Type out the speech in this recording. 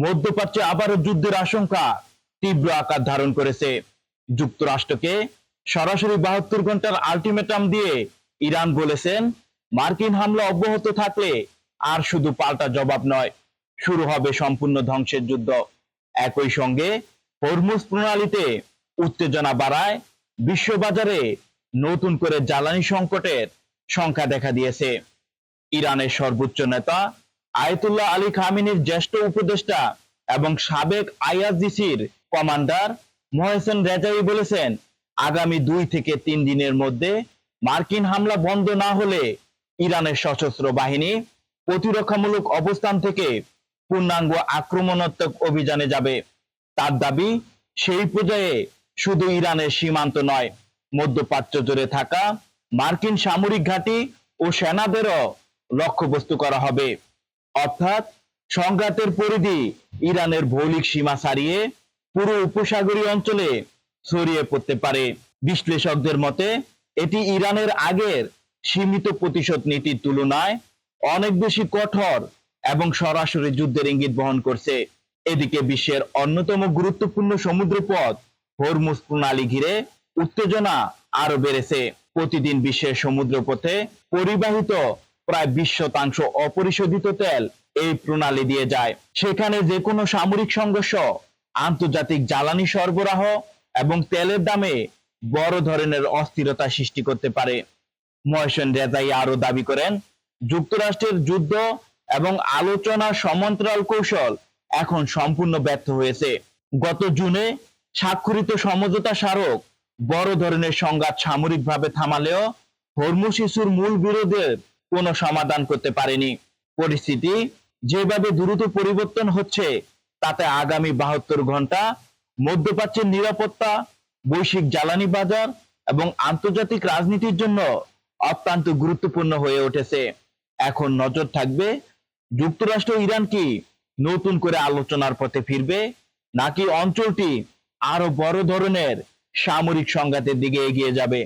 মধ্যপ্রাচ্যে আবারও যুদ্ধের আশঙ্কা তীব্র আকার ধারণ করেছে। যুক্তরাষ্ট্রকে সরাসরি 72 ঘন্টার আল্টিমেটাম দিয়ে ইরান বলেছেন, মার্কিন হামলা অব্যাহত থাকলে আর শুধু পাল্টা জবাব নয়, শুরু হবে সম্পূর্ণ ধ্বংসের যুদ্ধ। একই সঙ্গে হরমুজ প্রণালীতে উত্তেজনা বাড়ায় বিশ্ববাজারে নতুন করে জ্বালানি সংকটের সংখ্যা দেখা দিয়েছে। ইরানের সর্বোচ্চ নেতা আয়াতুল্লাহ আলী খামেনির জ্যেষ্ঠ উপদেষ্টা এবং সাবেক আইআরজিসির কমান্ডার মোহসেন রেজাই বলেছেন, আগামী 2 থেকে 3 দিনের মধ্যে মার্কিন হামলা বন্ধ না হলে ইরানের সশস্ত্র বাহিনী প্রতিরক্ষামূলক অবস্থান থেকে পূর্ণাঙ্গ আক্রমণাত্মক অভিযানে যাবে। তার দাবি, সেই পর্যায়ে শুধু ইরানের সীমান্ত নয়, মধ্যপ্রাচ্য জুড়ে থাকা মার্কিন সামরিক ঘাঁটি ও সেনাদেরও লক্ষ্যবস্তু করা হবে। অর্থাৎ সংঘাতের পরিধি ইরানের ভৌলিক সীমা ছাড়িয়ে পুরো উপসাগরীয় অঞ্চলে ছড়িয়ে পড়তে পারে। বিশ্লেষকদের মতে এটি ইরানের আগের সীমিত প্রতিশোধ নীতির তুলনায় অনেক বেশি কঠোর এবং সরাসরি যুদ্ধের ইঙ্গিত বহন করছে। এদিকে বিশ্বের অন্যতম গুরুত্বপূর্ণ সমুদ্রপথ হরমুজ প্রণালী ঘিরে উত্তেজনা আরো বেড়েছে। প্রতিদিন বিশ্বের সমুদ্রপথে পরিবাহিত প্রায় 20% অপরিশোধিত তেল এই প্রণালী দিয়ে যায়। সেখানে যে কোনো সামরিক সংঘর্ষ, আন্তর্জাতিক জ্বালানি সরবরাহ এবং তেলের দামে বড় ধরনের অস্থিরতা সৃষ্টি করতে পারে। মোহসেন রেজাই আরো দাবি করেন, যুক্তরাষ্ট্রের যুদ্ধ এবং আলোচনার সমান্তরাল কৌশল এখন সম্পূর্ণ ব্যর্থ হয়েছে। গত জুনে স্বাক্ষরিত সমঝোতা স্মারক বড় ধরনের সংঘাত সামরিকভাবে থামালেও হরমুজ ইস্যুর মূল বিরোধের কোনো সমাধান করতে পারেনি। পরিস্থিতি যেভাবে দ্রুত পরিবর্তন হচ্ছে, তাতে আগামী 72 ঘন্টা মধ্যপ্রাচ্যের নিরাপত্তা, বৈশ্বিক জ্বালানি বাজার এবং আন্তর্জাতিক রাজনীতির জন্য অত্যন্ত গুরুত্বপূর্ণ হয়ে উঠেছে। এখন নজর থাকবে, যুক্তরাষ্ট্র ইরান কি নতুন করে আলোচনার পথে ফিরবে, নাকি অঞ্চলটি আরো বড় ধরনের সামরিক সংঘাতের দিকে এগিয়ে যাবে।